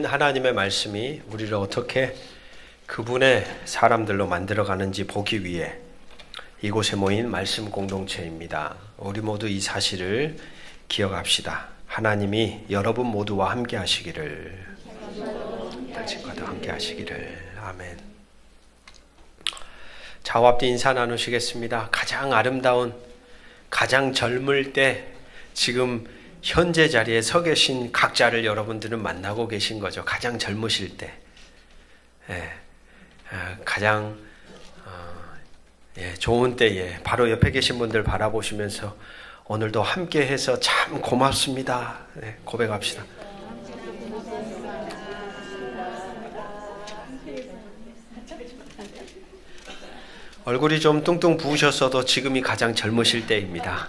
하나님의 말씀이 우리를 어떻게 그분의 사람들로 만들어가는지 보기 위해 이곳에 모인 말씀 공동체입니다. 우리 모두 이 사실을 기억합시다. 하나님이 여러분 모두와 함께 하시기를, 당신과도 함께 하시기를. 아멘. 좌우 앞뒤 인사 나누시겠습니다. 가장 아름다운, 가장 젊을 때 지금 현재 자리에 서 계신 각자를 여러분들은 만나고 계신 거죠. 가장 젊으실 때. 가장 좋은 때에 바로 옆에 계신 분들 바라보시면서 오늘도 함께해서 참 고맙습니다. 고백합시다. 얼굴이 좀 뚱뚱 부으셨어도 지금이 가장 젊으실 때입니다.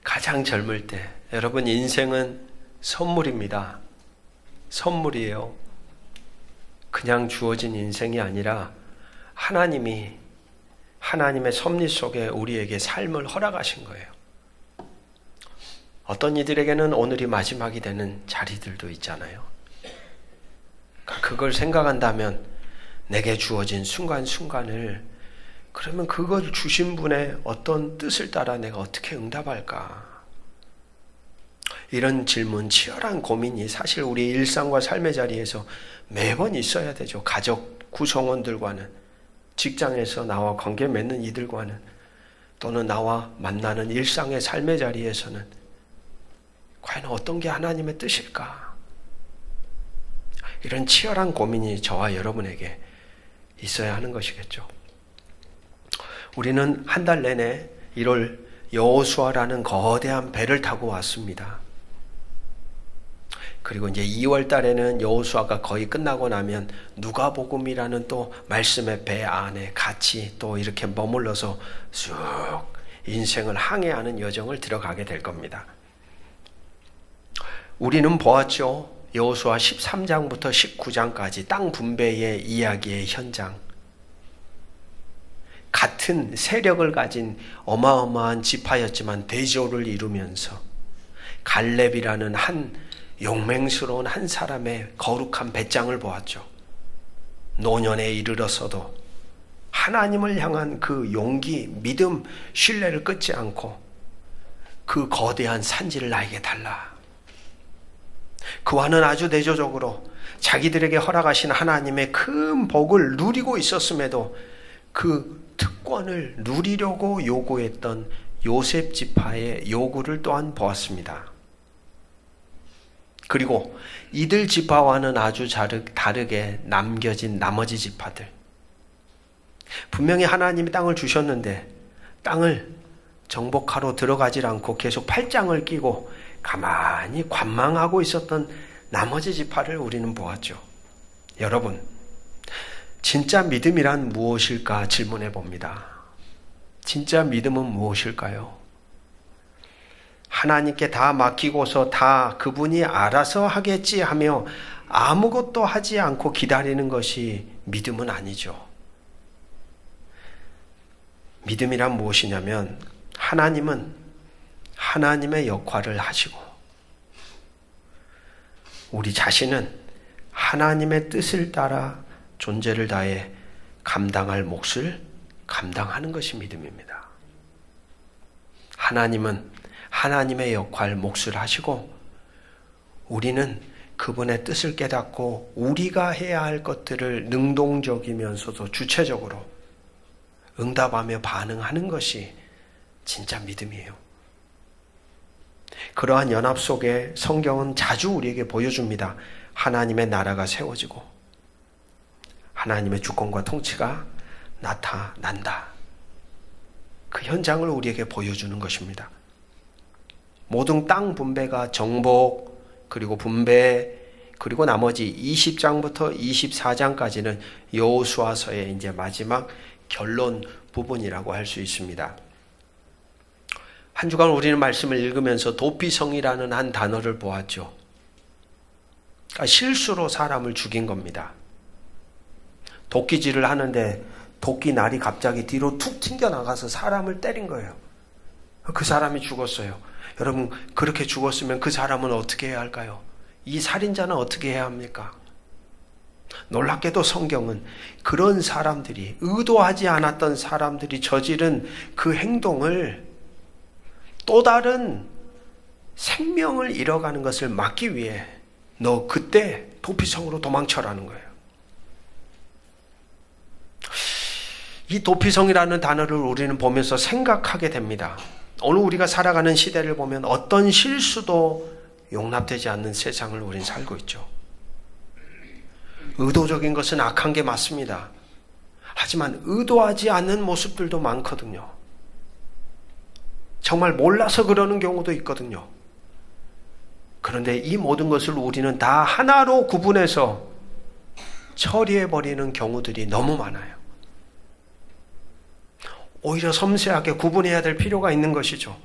가장 젊을 때. 여러분, 인생은 선물입니다. 선물이에요. 그냥 주어진 인생이 아니라 하나님이 하나님의 섭리 속에 우리에게 삶을 허락하신 거예요. 어떤 이들에게는 오늘이 마지막이 되는 자리들도 있잖아요. 그걸 생각한다면 내게 주어진 순간순간을, 그러면 그걸 주신 분의 어떤 뜻을 따라 내가 어떻게 응답할까? 이런 질문, 치열한 고민이 사실 우리 일상과 삶의 자리에서 매번 있어야 되죠. 가족 구성원들과는, 직장에서 나와 관계 맺는 이들과는, 또는 나와 만나는 일상의 삶의 자리에서는 과연 어떤 게 하나님의 뜻일까? 이런 치열한 고민이 저와 여러분에게 있어야 하는 것이겠죠. 우리는 한 달 내내 1월 여호수아라는 거대한 배를 타고 왔습니다. 그리고 이제 2월 달에는 여호수아가 거의 끝나고 나면 누가복음이라는 또 말씀의 배 안에 같이 또 이렇게 머물러서 쭉 인생을 항해하는 여정을 들어가게 될 겁니다. 우리는 보았죠. 여호수아 13장부터 19장까지 땅 분배의 이야기의 현장. 같은 세력을 가진 어마어마한 지파였지만 대조를 이루면서 갈렙이라는 한 용맹스러운 한 사람의 거룩한 배짱을 보았죠. 노년에 이르러서도 하나님을 향한 그 용기, 믿음, 신뢰를 끊지 않고 그 거대한 산지를 나에게 달라. 그와는 아주 대조적으로 자기들에게 허락하신 하나님의 큰 복을 누리고 있었음에도 그 특권을 누리려고 요구했던 요셉 지파의 요구를 또한 보았습니다. 그리고 이들 지파와는 아주 다르게 남겨진 나머지 지파들. 분명히 하나님이 땅을 주셨는데 땅을 정복하러 들어가질 않고 계속 팔짱을 끼고 가만히 관망하고 있었던 나머지 지파를 우리는 보았죠. 여러분, 진짜 믿음이란 무엇일까 질문해 봅니다. 진짜 믿음은 무엇일까요? 하나님께 다 맡기고서 다 그분이 알아서 하겠지 하며 아무것도 하지 않고 기다리는 것이 믿음은 아니죠. 믿음이란 무엇이냐면 하나님은 하나님의 역할을 하시고 우리 자신은 하나님의 뜻을 따라 존재를 다해 감당할 몫을 감당하는 것이 믿음입니다. 하나님은 하나님의 역할, 몫을 하시고 우리는 그분의 뜻을 깨닫고 우리가 해야 할 것들을 능동적이면서도 주체적으로 응답하며 반응하는 것이 진짜 믿음이에요. 그러한 연합 속에 성경은 자주 우리에게 보여줍니다. 하나님의 나라가 세워지고 하나님의 주권과 통치가 나타난다. 그 현장을 우리에게 보여주는 것입니다. 모든 땅 분배가 정복, 그리고 분배, 그리고 나머지 20장부터 24장까지는 여호수아서의 이제 마지막 결론 부분이라고 할 수 있습니다. 한 주간 우리는 말씀을 읽으면서 도피성이라는 한 단어를 보았죠. 실수로 사람을 죽인 겁니다. 도끼질을 하는데 도끼 날이 갑자기 뒤로 툭 튕겨나가서 사람을 때린 거예요. 그 사람이 죽었어요. 여러분, 그렇게 죽었으면 그 사람은 어떻게 해야 할까요? 이 살인자는 어떻게 해야 합니까? 놀랍게도 성경은 그런 사람들이, 의도하지 않았던 사람들이 저지른 그 행동을 또 다른 생명을 잃어가는 것을 막기 위해 너 그때 도피성으로 도망쳐라는 거예요. 이 도피성이라는 단어를 우리는 보면서 생각하게 됩니다. 오늘 우리가 살아가는 시대를 보면 어떤 실수도 용납되지 않는 세상을 우리는 살고 있죠. 의도적인 것은 악한 게 맞습니다. 하지만 의도하지 않는 모습들도 많거든요. 정말 몰라서 그러는 경우도 있거든요. 그런데 이 모든 것을 우리는 다 하나로 구분해서 처리해버리는 경우들이 너무 많아요. 오히려 섬세하게 구분해야 될 필요가 있는 것이죠.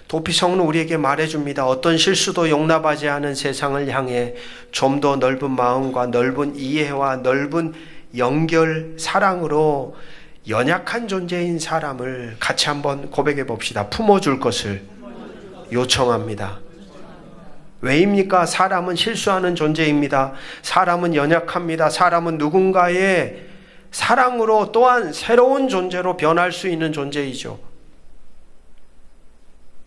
도피성은 우리에게 말해줍니다. 어떤 실수도 용납하지 않은 세상을 향해 좀 더 넓은 마음과 넓은 이해와 넓은 연결, 사랑으로 연약한 존재인 사람을 같이 한번 고백해 봅시다. 품어줄 것을 요청합니다. 왜입니까? 사람은 실수하는 존재입니다. 사람은 연약합니다. 사람은 누군가의 사랑으로 또한 새로운 존재로 변할 수 있는 존재이죠.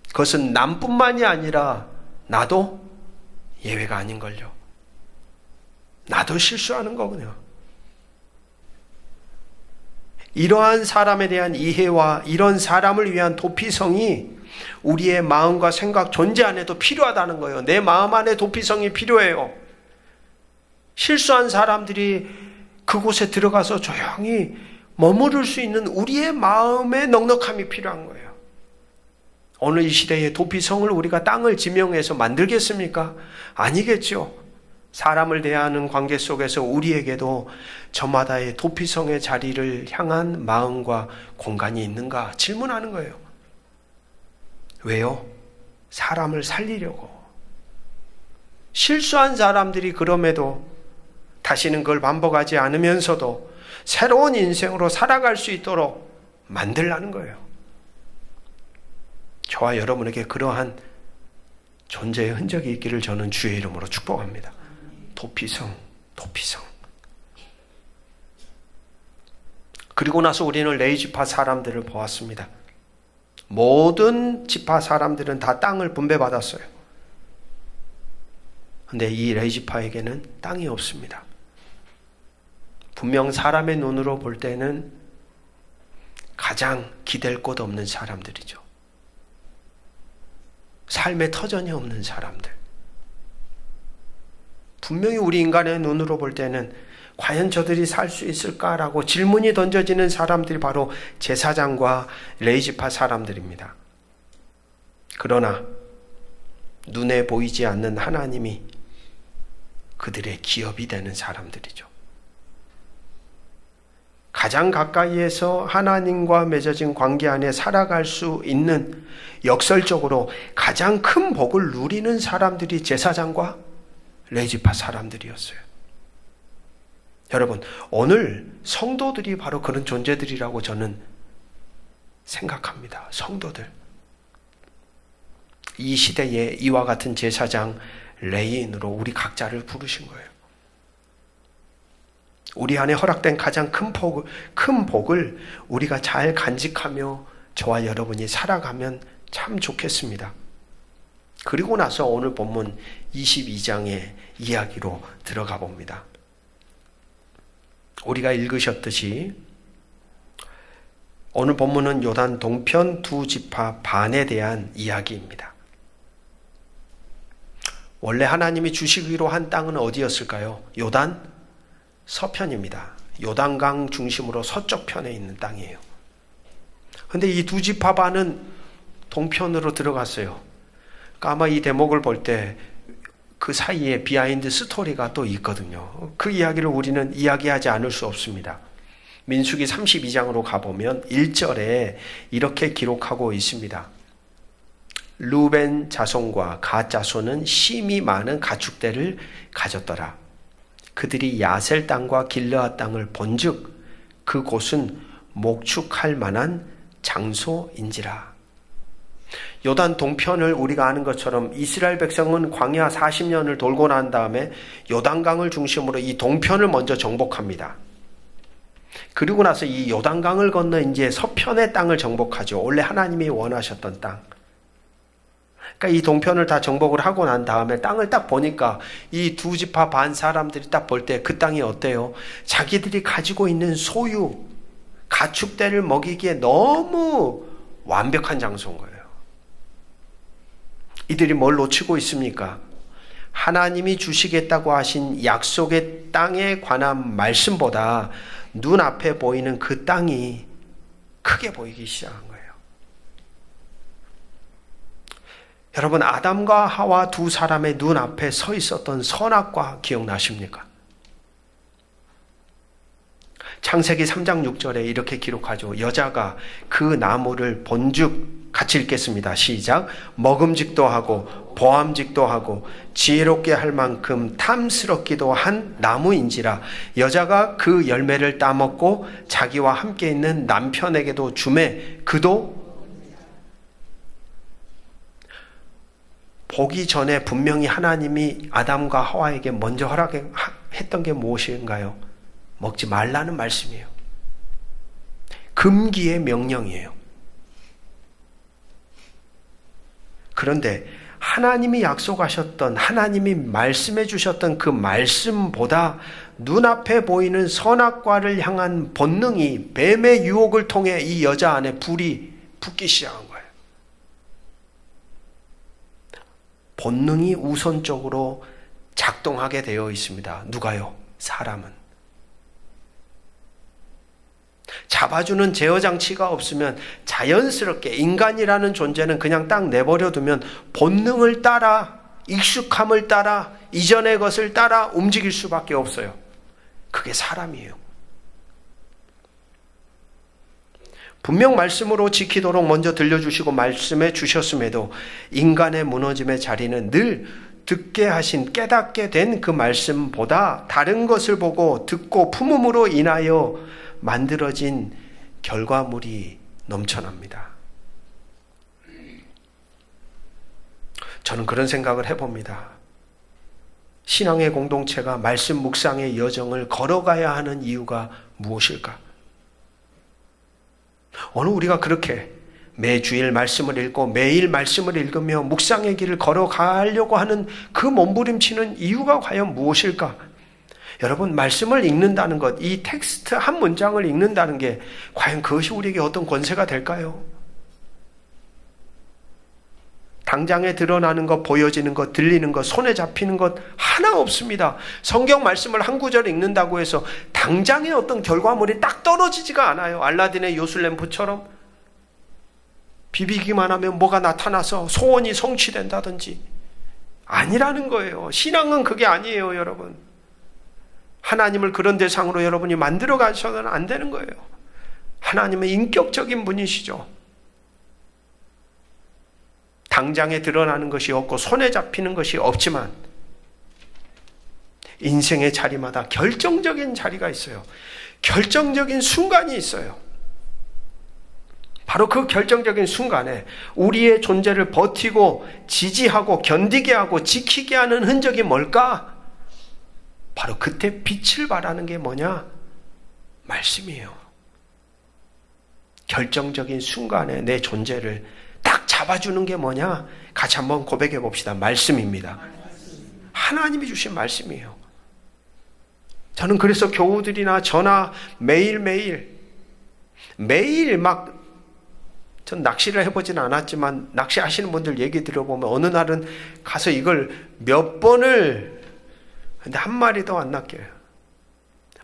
그것은 남뿐만이 아니라 나도 예외가 아닌걸요. 나도 실수하는 거군요. 이러한 사람에 대한 이해와 이런 사람을 위한 도피성이 우리의 마음과 생각, 존재 안에도 필요하다는 거예요. 내 마음 안에 도피성이 필요해요. 실수한 사람들이 그곳에 들어가서 조용히 머무를 수 있는 우리의 마음의 넉넉함이 필요한 거예요. 오늘 이 시대에 도피성을 우리가 땅을 지명해서 만들겠습니까? 아니겠죠. 사람을 대하는 관계 속에서 우리에게도 저마다의 도피성의 자리를 향한 마음과 공간이 있는가 질문하는 거예요. 왜요? 사람을 살리려고. 실수한 사람들이 그럼에도 다시는 그걸 반복하지 않으면서도 새로운 인생으로 살아갈 수 있도록 만들라는 거예요. 저와 여러분에게 그러한 존재의 흔적이 있기를 저는 주의 이름으로 축복합니다. 도피성. 그리고 나서 우리는 레위 지파 사람들을 보았습니다. 모든 지파 사람들은 다 땅을 분배받았어요. 그런데 이 레위 지파에게는 땅이 없습니다. 분명 사람의 눈으로 볼 때는 가장 기댈 곳 없는 사람들이죠. 삶의 터전이 없는 사람들. 분명히 우리 인간의 눈으로 볼 때는 과연 저들이 살 수 있을까라고 질문이 던져지는 사람들이 바로 제사장과 레위 지파 사람들입니다. 그러나 눈에 보이지 않는 하나님이 그들의 기업이 되는 사람들이죠. 가장 가까이에서 하나님과 맺어진 관계 안에 살아갈 수 있는, 역설적으로 가장 큰 복을 누리는 사람들이 제사장과 레위 지파 사람들이었어요. 여러분, 오늘 성도들이 바로 그런 존재들이라고 저는 생각합니다. 성도들. 이 시대에 이와 같은 제사장, 레위인으로 우리 각자를 부르신 거예요. 우리 안에 허락된 가장 큰 복을 우리가 잘 간직하며 저와 여러분이 살아가면 참 좋겠습니다. 그리고 나서 오늘 본문 22장의 이야기로 들어가 봅니다. 우리가 읽으셨듯이 오늘 본문은 요단 동편 두 지파 반에 대한 이야기입니다. 원래 하나님이 주시기로 한 땅은 어디였을까요? 요단 서편입니다. 요단강 중심으로 서쪽 편에 있는 땅이에요. 그런데 이 두 지파 반은 동편으로 들어갔어요. 그러니까 아마 이 대목을 볼 때 그 사이에 비하인드 스토리가 또 있거든요. 그 이야기를 우리는 이야기하지 않을 수 없습니다. 민수기 32장으로 가보면 1절에 이렇게 기록하고 있습니다. 루벤 자손과 갓 자손은 심이 많은 가축대를 가졌더라. 그들이 야셀 땅과 길르앗 땅을 본즉 그곳은 목축할 만한 장소인지라. 요단 동편을 우리가 아는 것처럼 이스라엘 백성은 광야 40년을 돌고 난 다음에 요단강을 중심으로 이 동편을 먼저 정복합니다. 그리고 나서 이 요단강을 건너 이제 서편의 땅을 정복하죠. 원래 하나님이 원하셨던 땅. 그러니까 이 동편을 다 정복을 하고 난 다음에 땅을 딱 보니까 이 두 지파 반 사람들이 딱 볼 때 그 땅이 어때요? 자기들이 가지고 있는 소유, 가축대를 먹이기에 너무 완벽한 장소인 거예요. 이들이 뭘 놓치고 있습니까? 하나님이 주시겠다고 하신 약속의 땅에 관한 말씀보다 눈앞에 보이는 그 땅이 크게 보이기 시작한 거예요. 여러분, 아담과 하와 두 사람의 눈앞에 서 있었던 선악과 기억나십니까? 창세기 3장 6절에 이렇게 기록하죠. 여자가 그 나무를 본즉, 같이 읽겠습니다. 시작. 먹음직도 하고 보암직도 하고 지혜롭게 할 만큼 탐스럽기도 한 나무인지라. 여자가 그 열매를 따먹고 자기와 함께 있는 남편에게도 주매 그도 보기 전에 분명히 하나님이 아담과 하와에게 먼저 허락했던 게 무엇인가요? 먹지 말라는 말씀이에요. 금기의 명령이에요. 그런데 하나님이 약속하셨던, 하나님이 말씀해 주셨던 그 말씀보다 눈앞에 보이는 선악과를 향한 본능이 뱀의 유혹을 통해 이 여자 안에 불이 붙기 시작한 거예요. 본능이 우선적으로 작동하게 되어 있습니다. 누가요? 사람은. 잡아주는 제어장치가 없으면 자연스럽게 인간이라는 존재는 그냥 딱 내버려두면 본능을 따라, 익숙함을 따라, 이전의 것을 따라 움직일 수밖에 없어요. 그게 사람이에요. 분명 말씀으로 지키도록 먼저 들려주시고 말씀해 주셨음에도 인간의 무너짐의 자리는 늘 듣게 하신, 깨닫게 된 그 말씀보다 다른 것을 보고 듣고 품음으로 인하여 만들어진 결과물이 넘쳐납니다. 저는 그런 생각을 해봅니다. 신앙의 공동체가 말씀 묵상의 여정을 걸어가야 하는 이유가 무엇일까? 오늘 우리가 그렇게 매주일 말씀을 읽고 매일 말씀을 읽으며 묵상의 길을 걸어가려고 하는 그 몸부림치는 이유가 과연 무엇일까? 여러분, 말씀을 읽는다는 것, 이 텍스트 한 문장을 읽는다는 게 과연 그것이 우리에게 어떤 권세가 될까요? 당장에 드러나는 것, 보여지는 것, 들리는 것, 손에 잡히는 것 하나 없습니다. 성경 말씀을 한 구절 읽는다고 해서 당장에 어떤 결과물이 딱 떨어지지가 않아요. 알라딘의 요술램프처럼 비비기만 하면 뭐가 나타나서 소원이 성취된다든지 아니라는 거예요. 신앙은 그게 아니에요, 여러분. 하나님을 그런 대상으로 여러분이 만들어 가셔서는 안 되는 거예요. 하나님은 인격적인 분이시죠. 당장에 드러나는 것이 없고 손에 잡히는 것이 없지만 인생의 자리마다 결정적인 자리가 있어요. 결정적인 순간이 있어요. 바로 그 결정적인 순간에 우리의 존재를 버티고 지지하고 견디게 하고 지키게 하는 흔적이 뭘까? 바로 그때 빛을 발하는 게 뭐냐? 말씀이에요. 결정적인 순간에 내 존재를 딱 잡아주는 게 뭐냐? 같이 한번 고백해 봅시다. 말씀입니다. 하나님이 주신 말씀이에요. 저는 그래서 교우들이나 저나 매일매일 전 낚시를 해보지는 않았지만 낚시하시는 분들 얘기 들어보면 어느 날은 가서 이걸 몇 번을 근데 한 마리도 안 낚여요.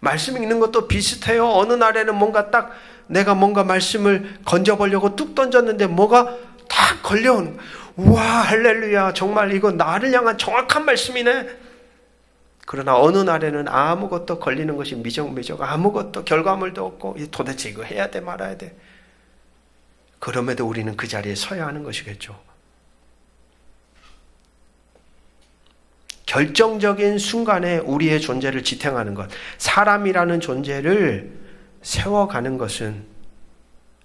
말씀 읽는 것도 비슷해요. 어느 날에는 뭔가 딱 내가 뭔가 말씀을 건져보려고 뚝 던졌는데 뭐가 딱 걸려오는 거예요. 우와, 할렐루야, 정말 이거 나를 향한 정확한 말씀이네. 그러나 어느 날에는 아무것도 걸리는 것이 미적미적, 아무것도 결과물도 없고 도대체 이거 해야 돼 말아야 돼. 그럼에도 우리는 그 자리에 서야 하는 것이겠죠. 결정적인 순간에 우리의 존재를 지탱하는 것, 사람이라는 존재를 세워가는 것은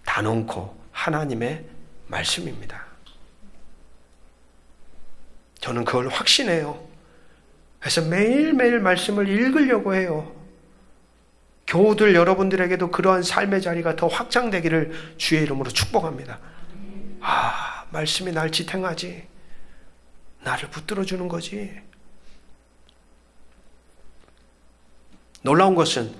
단언코 하나님의 말씀입니다. 저는 그걸 확신해요. 그래서 매일매일 말씀을 읽으려고 해요. 교우들 여러분들에게도 그러한 삶의 자리가 더 확장되기를 주의 이름으로 축복합니다. 말씀이 날 지탱하지. 나를 붙들어주는 거지. 놀라운 것은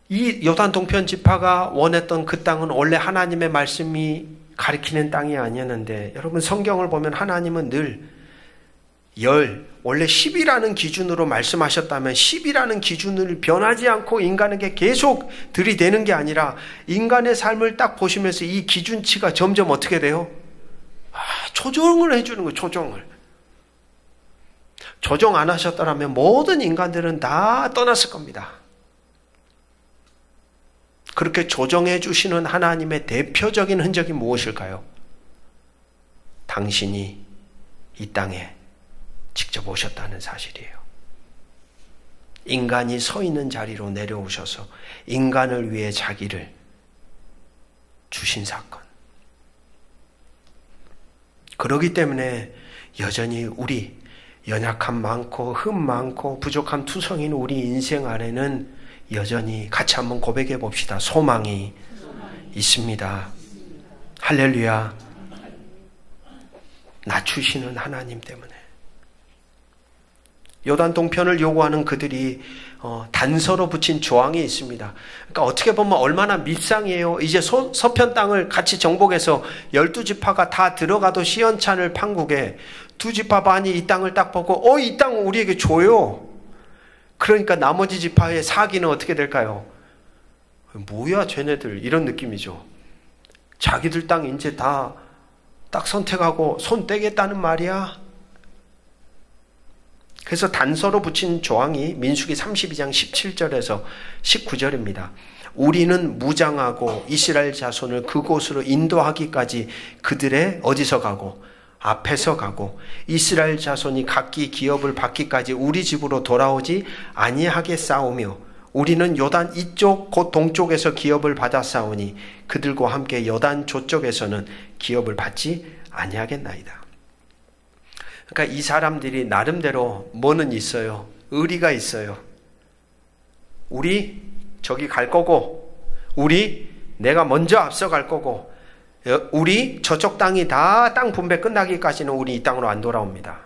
이 요단 동편 지파가 원했던 그 땅은 원래 하나님의 말씀이 가리키는 땅이 아니었는데, 여러분 성경을 보면 하나님은 늘 원래 10이라는 기준으로 말씀하셨다면 10이라는 기준을 변하지 않고 인간에게 계속 들이대는 게 아니라 인간의 삶을 딱 보시면서 이 기준치가 점점 어떻게 돼요? 조정을 해주는 거예요. 조정 안 하셨더라면 모든 인간들은 다 떠났을 겁니다. 그렇게 조정해 주시는 하나님의 대표적인 흔적이 무엇일까요? 당신이 이 땅에 직접 오셨다는 사실이에요. 인간이 서 있는 자리로 내려오셔서 인간을 위해 자기를 주신 사건. 그렇기 때문에 여전히 우리 연약함 많고 흠 많고 부족함 투성인 우리 인생 안에는 여전히 같이 한번 고백해 봅시다. 소망이 있습니다. 할렐루야. 낮추시는 하나님 때문에. 요단 동편을 요구하는 그들이 단서로 붙인 조항이 있습니다. 그러니까 어떻게 보면 얼마나 밉상이에요. 이제 서편 땅을 같이 정복해서 12지파가 다 들어가도 시원찮을 판국에 2지파 반이 이 땅을 딱 보고 이 땅 우리에게 줘요. 그러니까 나머지 지파의 사기는 어떻게 될까요? 뭐야 쟤네들, 이런 느낌이죠. 자기들 땅 이제 다 딱 선택하고 손 떼겠다는 말이야. 그래서 단서로 붙인 조항이 민수기 32장 17절에서 19절입니다. 우리는 무장하고 이스라엘 자손을 그곳으로 인도하기까지 그들의 어디서 가고? 앞에서 가고 이스라엘 자손이 각기 기업을 받기까지 우리 집으로 돌아오지 아니하겠사오며 우리는 요단 이쪽 곧 동쪽에서 기업을 받았사오니 그들과 함께 요단 저쪽에서는 기업을 받지 아니하겠나이다. 그러니까 이 사람들이 나름대로 뭐는 있어요? 의리가 있어요. 우리 저기 갈 거고, 우리 내가 먼저 앞서 갈 거고, 우리 저쪽 땅이 다 땅 분배 끝나기까지는 우리 이 땅으로 안 돌아옵니다.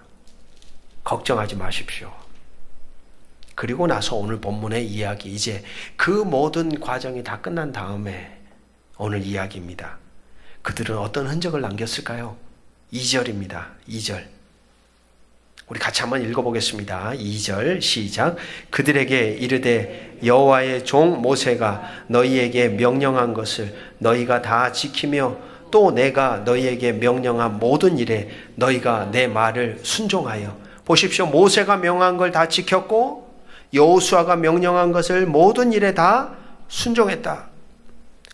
걱정하지 마십시오. 그리고 나서 오늘 본문의 이야기, 이제 그 모든 과정이 다 끝난 다음에 오늘 이야기입니다. 그들은 어떤 흔적을 남겼을까요? 2절입니다. 2절. 우리 같이 한번 읽어보겠습니다. 2절 시작. 그들에게 이르되 여호와의 종 모세가 너희에게 명령한 것을 너희가 다 지키며 또 내가 너희에게 명령한 모든 일에 너희가 내 말을 순종하여. 보십시오. 모세가 명한 걸 다 지켰고 여호수아가 명령한 것을 모든 일에 다 순종했다.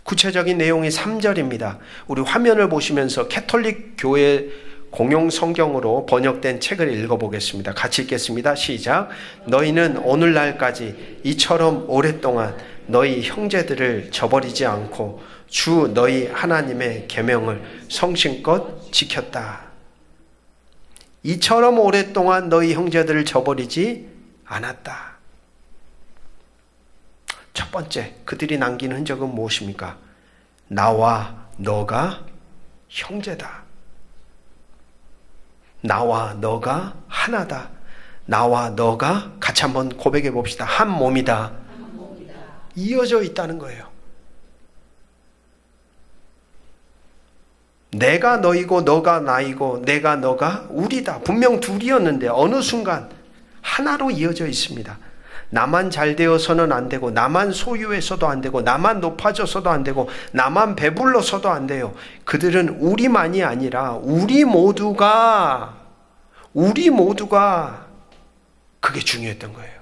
구체적인 내용이 3절입니다. 우리 화면을 보시면서 캐톨릭 교회 공용 성경으로 번역된 책을 읽어보겠습니다. 같이 읽겠습니다. 시작. 너희는 오늘날까지 이처럼 오랫동안 너희 형제들을 저버리지 않고 주 너희 하나님의 계명을 성심껏 지켰다. 이처럼 오랫동안 너희 형제들을 저버리지 않았다. 첫 번째, 그들이 남긴 흔적은 무엇입니까? 나와 너가 형제다. 나와 너가 하나다. 나와 너가 같이 한번 고백해 봅시다. 한 몸이다. 이어져 있다는 거예요. 내가 너이고 너가 나이고 내가 너가 우리다. 분명 둘이었는데 어느 순간 하나로 이어져 있습니다. 나만 잘 되어서는 안 되고 나만 소유해서도 안 되고 나만 높아져서도 안 되고 나만 배불러서도 안 돼요. 그들은 우리만이 아니라 우리 모두가 그게 중요했던 거예요.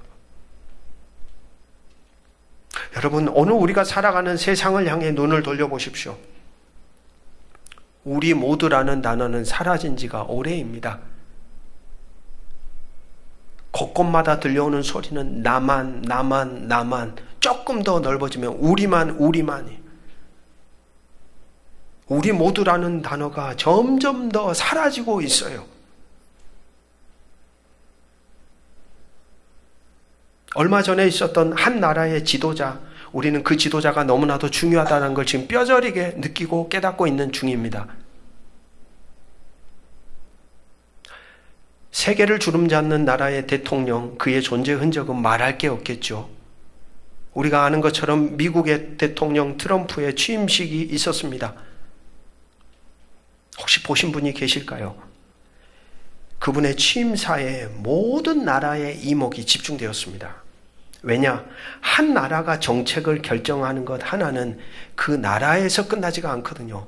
여러분, 오늘 우리가 살아가는 세상을 향해 눈을 돌려보십시오. 우리 모두라는 단어는 사라진 지가 오래입니다. 곳곳마다 들려오는 소리는 나만, 조금 더 넓어지면 우리만이. 우리 모두라는 단어가 점점 더 사라지고 있어요. 얼마 전에 있었던 한 나라의 지도자, 우리는 그 지도자가 너무나도 중요하다는 걸 지금 뼈저리게 느끼고 깨닫고 있는 중입니다. 세계를 주름잡는 나라의 대통령, 그의 존재 흔적은 말할 게 없겠죠. 우리가 아는 것처럼 미국의 대통령 트럼프의 취임식이 있었습니다. 혹시 보신 분이 계실까요? 그분의 취임사에 모든 나라의 이목이 집중되었습니다. 왜냐? 한 나라가 정책을 결정하는 것 하나는 그 나라에서 끝나지가 않거든요.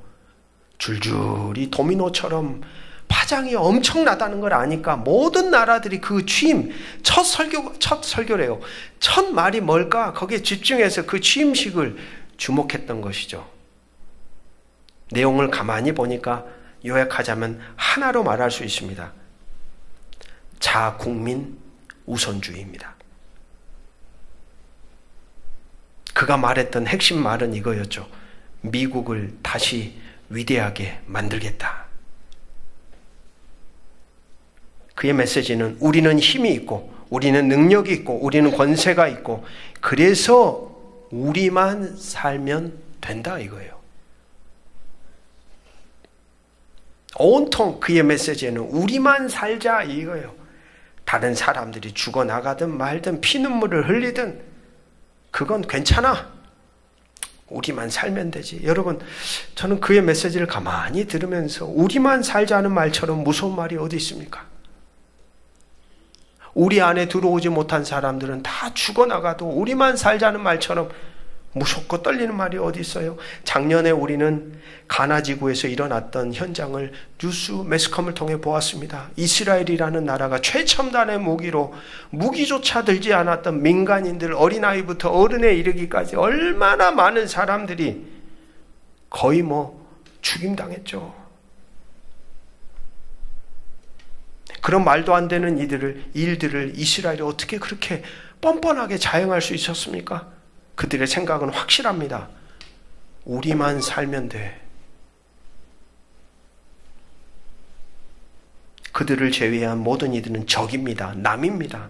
줄줄이 도미노처럼 파장이 엄청나다는 걸 아니까 모든 나라들이 그 취임, 첫 설교래요. 첫 말이 뭘까? 거기에 집중해서 그 취임식을 주목했던 것이죠. 내용을 가만히 보니까 요약하자면 하나로 말할 수 있습니다. 자국민 우선주의입니다. 그가 말했던 핵심 말은 이거였죠. 미국을 다시 위대하게 만들겠다. 그의 메시지는 우리는 힘이 있고 우리는 능력이 있고 우리는 권세가 있고 그래서 우리만 살면 된다 이거예요. 온통 그의 메시지는 우리만 살자 이거예요. 다른 사람들이 죽어나가든 말든 피눈물을 흘리든 그건 괜찮아. 우리만 살면 되지. 여러분, 저는 그의 메시지를 가만히 들으면서 우리만 살자는 말처럼 무서운 말이 어디 있습니까? 우리 안에 들어오지 못한 사람들은 다 죽어나가도 우리만 살자는 말처럼 무섭고 떨리는 말이 어디 있어요? 작년에 우리는 가나지구에서 일어났던 현장을 뉴스 매스컴을 통해 보았습니다. 이스라엘이라는 나라가 최첨단의 무기로 무기조차 들지 않았던 민간인들, 어린아이부터 어른에 이르기까지 얼마나 많은 사람들이 거의 죽임당했죠. 그런 말도 안 되는 일들을 이스라엘이 어떻게 그렇게 뻔뻔하게 자행할 수 있었습니까? 그들의 생각은 확실합니다. 우리만 살면 돼. 그들을 제외한 모든 이들은 적입니다. 남입니다.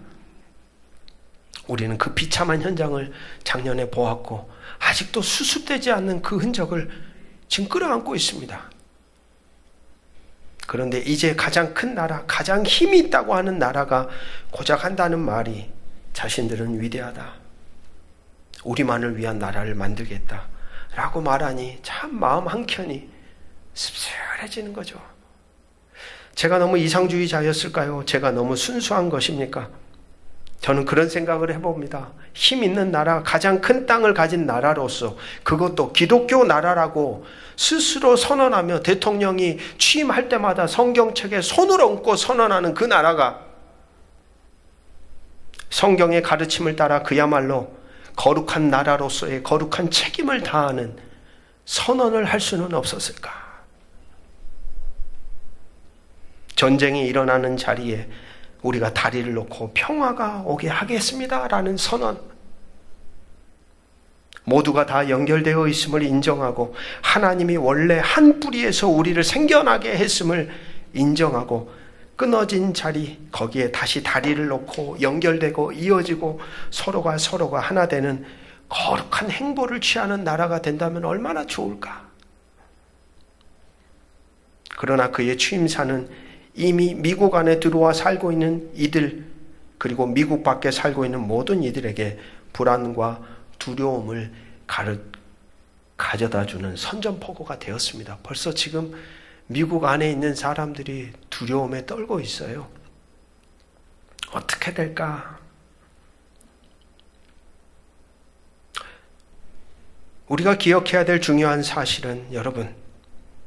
우리는 그 비참한 현장을 작년에 보았고 아직도 수습되지 않는 그 흔적을 지금 끌어안고 있습니다. 그런데 이제 가장 큰 나라, 가장 힘이 있다고 하는 나라가 고작 한다는 말이 자신들은 위대하다. 우리만을 위한 나라를 만들겠다. 라고 말하니 참 마음 한켠이 씁쓸해지는 거죠. 제가 너무 이상주의자였을까요? 제가 너무 순수한 것입니까? 저는 그런 생각을 해봅니다. 힘 있는 나라, 가장 큰 땅을 가진 나라로서 그것도 기독교 나라라고 스스로 선언하며 대통령이 취임할 때마다 성경책에 손을 얹고 선언하는 그 나라가 성경의 가르침을 따라 그야말로 거룩한 나라로서의 거룩한 책임을 다하는 선언을 할 수는 없었을까? 전쟁이 일어나는 자리에 우리가 다리를 놓고 평화가 오게 하겠습니다라는 선언. 모두가 다 연결되어 있음을 인정하고 하나님이 원래 한 뿌리에서 우리를 생겨나게 했음을 인정하고 끊어진 자리 거기에 다시 다리를 놓고 연결되고 이어지고 서로가 하나 되는 거룩한 행보를 취하는 나라가 된다면 얼마나 좋을까? 그러나 그의 취임사는 이미 미국 안에 들어와 살고 있는 이들 그리고 미국 밖에 살고 있는 모든 이들에게 불안과 두려움을 가져다주는 선전포고가 되었습니다. 벌써 지금 미국 안에 있는 사람들이 두려움에 떨고 있어요. 어떻게 될까? 우리가 기억해야 될 중요한 사실은 여러분,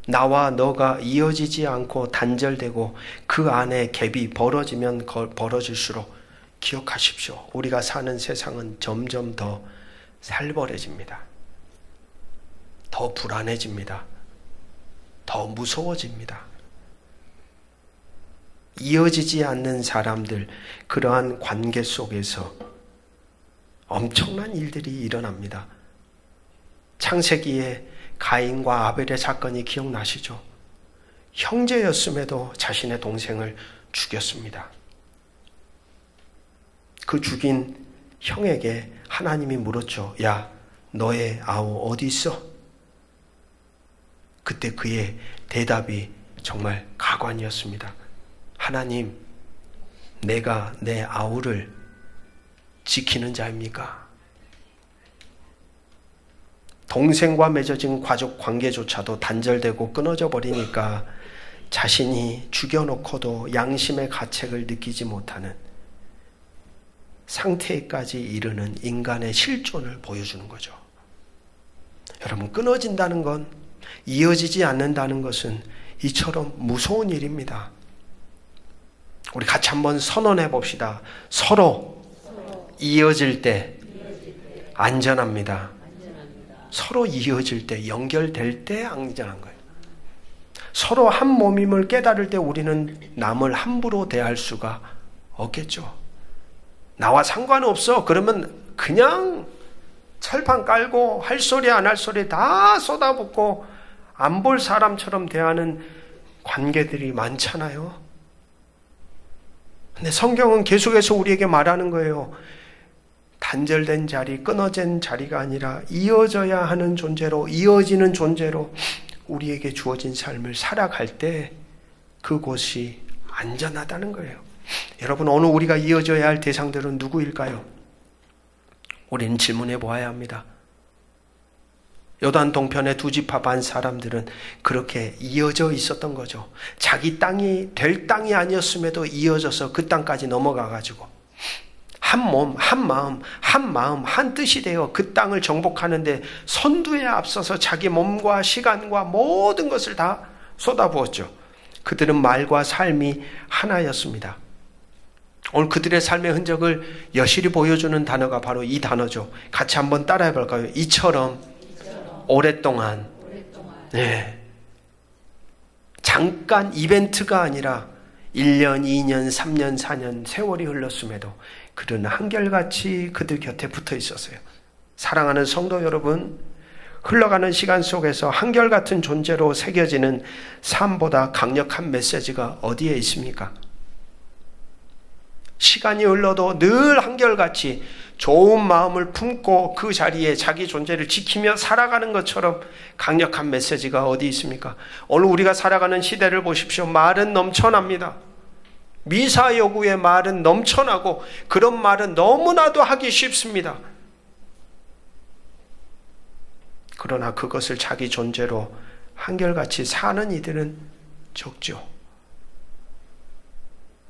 나와 너가 이어지지 않고 단절되고 그 안에 갭이 벌어지면 벌어질수록 기억하십시오. 우리가 사는 세상은 점점 더 살벌해집니다. 더 불안해집니다. 더 무서워집니다. 이어지지 않는 사람들, 그러한 관계 속에서 엄청난 일들이 일어납니다. 창세기에 가인과 아벨의 사건이 기억나시죠? 형제였음에도 자신의 동생을 죽였습니다. 그 죽인 형에게 하나님이 물었죠. 야, 너의 아우 어디 있어? 그때 그의 대답이 정말 가관이었습니다. 하나님, 내가 내 아우를 지키는 자입니까? 동생과 맺어진 가족 관계조차도 단절되고 끊어져 버리니까 자신이 죽여놓고도 양심의 가책을 느끼지 못하는 상태까지 이르는 인간의 실존을 보여주는 거죠. 여러분, 끊어진다는 건, 이어지지 않는다는 것은 이처럼 무서운 일입니다. 우리 같이 한번 선언해 봅시다. 서로 이어질 때 안전합니다. 서로 이어질 때, 연결될 때 안전한 거예요. 서로 한 몸임을 깨달을 때 우리는 남을 함부로 대할 수가 없겠죠. 나와 상관없어. 그러면 그냥 철판 깔고 할 소리 안 할 소리 다 쏟아붓고 안 볼 사람처럼 대하는 관계들이 많잖아요. 근데 성경은 계속해서 우리에게 말하는 거예요. 단절된 자리, 끊어진 자리가 아니라 이어져야 하는 존재로, 이어지는 존재로 우리에게 주어진 삶을 살아갈 때 그곳이 안전하다는 거예요. 여러분, 오늘 우리가 이어져야 할 대상들은 누구일까요? 우리는 질문해 보아야 합니다. 요단 동편의 두 지파 반 사람들은 그렇게 이어져 있었던 거죠. 자기 땅이 될 땅이 아니었음에도 이어져서 그 땅까지 넘어가가지고 한 몸, 한 마음, 한 뜻이 되어 그 땅을 정복하는데 선두에 앞서서 자기 몸과 시간과 모든 것을 다 쏟아부었죠. 그들은 말과 삶이 하나였습니다. 오늘 그들의 삶의 흔적을 여실히 보여주는 단어가 바로 이 단어죠. 같이 한번 따라해 볼까요? 이처럼 오랫동안. 네. 잠깐 이벤트가 아니라 1년, 2년, 3년, 4년 세월이 흘렀음에도 그들은 한결같이 그들 곁에 붙어 있었어요. 사랑하는 성도 여러분, 흘러가는 시간 속에서 한결같은 존재로 새겨지는 삶보다 강력한 메시지가 어디에 있습니까? 시간이 흘러도 늘 한결같이 좋은 마음을 품고 그 자리에 자기 존재를 지키며 살아가는 것처럼 강력한 메시지가 어디 있습니까? 오늘 우리가 살아가는 시대를 보십시오. 말은 넘쳐납니다. 미사 여구의 말은 넘쳐나고 그런 말은 너무나도 하기 쉽습니다. 그러나 그것을 자기 존재로 한결같이 사는 이들은 적죠.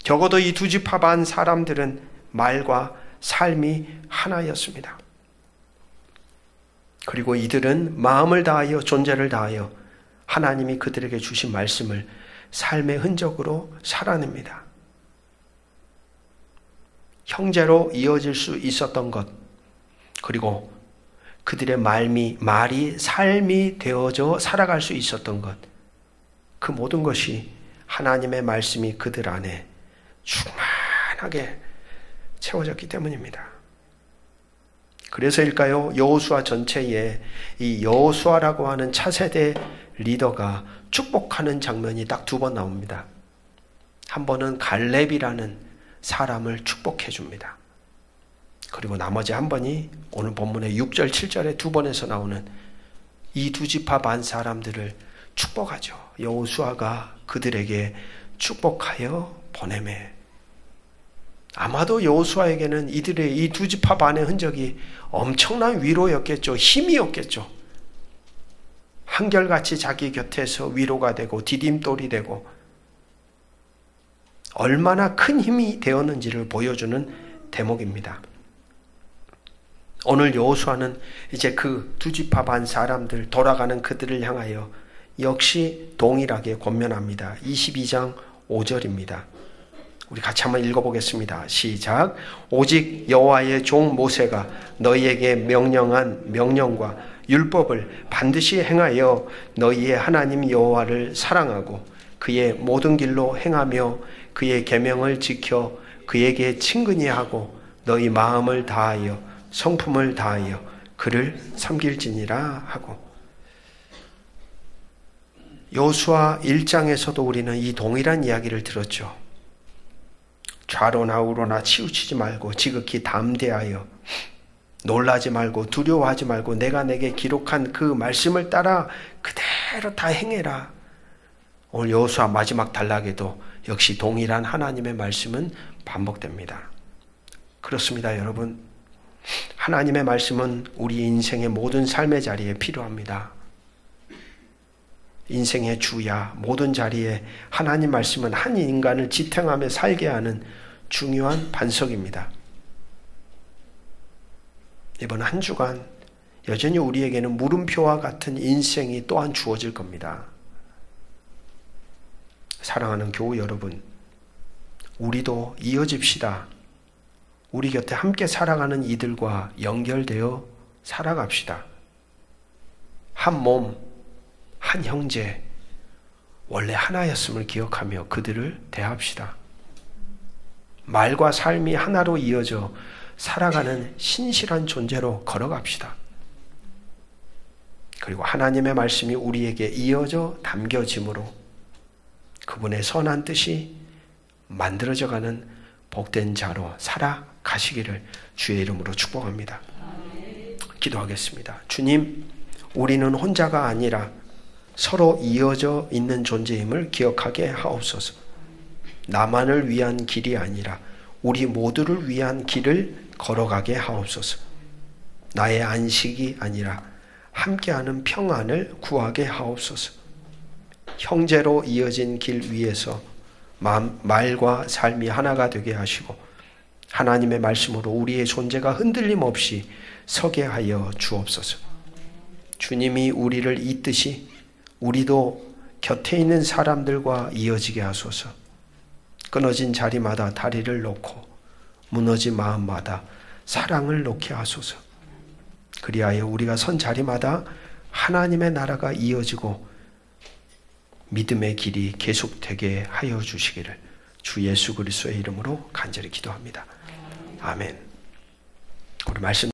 적어도 이 두 지파 반 사람들은 말과 삶이 하나였습니다. 그리고 이들은 마음을 다하여 존재를 다하여 하나님이 그들에게 주신 말씀을 삶의 흔적으로 살아냅니다. 형제로 이어질 수 있었던 것, 그리고 그들의 말이 삶이 되어져 살아갈 수 있었던 것, 그 모든 것이 하나님의 말씀이 그들 안에 충만하게 채워졌기 때문입니다. 그래서일까요? 여호수아 전체에 이 여호수아라고 하는 차세대 리더가 축복하는 장면이 딱 두 번 나옵니다. 한 번은 갈렙이라는 사람을 축복해 줍니다. 그리고 나머지 한 번이 오늘 본문의 6절, 7절에 두 번에서 나오는 이 두 지파 반 사람들을 축복하죠. 여호수아가 그들에게 축복하여 보내매. 아마도 여호수아에게는 이들의 이 두 지파 반의 흔적이 엄청난 위로였겠죠. 힘이었겠죠. 한결같이 자기 곁에서 위로가 되고 디딤돌이 되고 얼마나 큰 힘이 되었는지를 보여주는 대목입니다. 오늘 여호수아는 이제 그 두 지파 반 사람들, 돌아가는 그들을 향하여 역시 동일하게 권면합니다. 22장 5절입니다. 우리 같이 한번 읽어보겠습니다. 시작. 오직 여호와의 종 모세가 너희에게 명령한 명령과 율법을 반드시 행하여 너희의 하나님 여호와를 사랑하고 그의 모든 길로 행하며 그의 계명을 지켜 그에게 친근히 하고 너희 마음을 다하여 성품을 다하여 그를 섬길지니라 하고. 여호수아 1장에서도 우리는 이 동일한 이야기를 들었죠. 좌로나 우로나 치우치지 말고 지극히 담대하여 놀라지 말고 두려워하지 말고 내가 내게 기록한 그 말씀을 따라 그대로 다 행해라. 오늘 여호수아 마지막 단락에도 역시 동일한 하나님의 말씀은 반복됩니다. 그렇습니다, 여러분. 하나님의 말씀은 우리 인생의 모든 삶의 자리에 필요합니다. 인생의 주야 모든 자리에 하나님 말씀은 한 인간을 지탱하며 살게 하는 중요한 반석입니다. 이번 한 주간 여전히 우리에게는 물음표와 같은 인생이 또한 주어질 겁니다. 사랑하는 교우 여러분, 우리도 이어집시다. 우리 곁에 함께 살아가는 이들과 연결되어 살아갑시다. 한 몸, 한 형제, 원래 하나였음을 기억하며 그들을 대합시다. 말과 삶이 하나로 이어져 살아가는 신실한 존재로 걸어갑시다. 그리고 하나님의 말씀이 우리에게 이어져 담겨짐으로 그분의 선한 뜻이 만들어져가는 복된 자로 살아가시기를 주의 이름으로 축복합니다. 기도하겠습니다. 주님, 우리는 혼자가 아니라 서로 이어져 있는 존재임을 기억하게 하옵소서. 나만을 위한 길이 아니라 우리 모두를 위한 길을 걸어가게 하옵소서. 나의 안식이 아니라 함께하는 평안을 구하게 하옵소서. 형제로 이어진 길 위에서 말과 삶이 하나가 되게 하시고 하나님의 말씀으로 우리의 존재가 흔들림 없이 서게 하여 주옵소서. 주님이 우리를 잇듯이 우리도 곁에 있는 사람들과 이어지게 하소서. 끊어진 자리마다 다리를 놓고 무너진 마음마다 사랑을 놓게 하소서. 그리하여 우리가 선 자리마다 하나님의 나라가 이어지고 믿음의 길이 계속되게 하여 주시기를 주 예수 그리스도의 이름으로 간절히 기도합니다. 아멘. 우리 말씀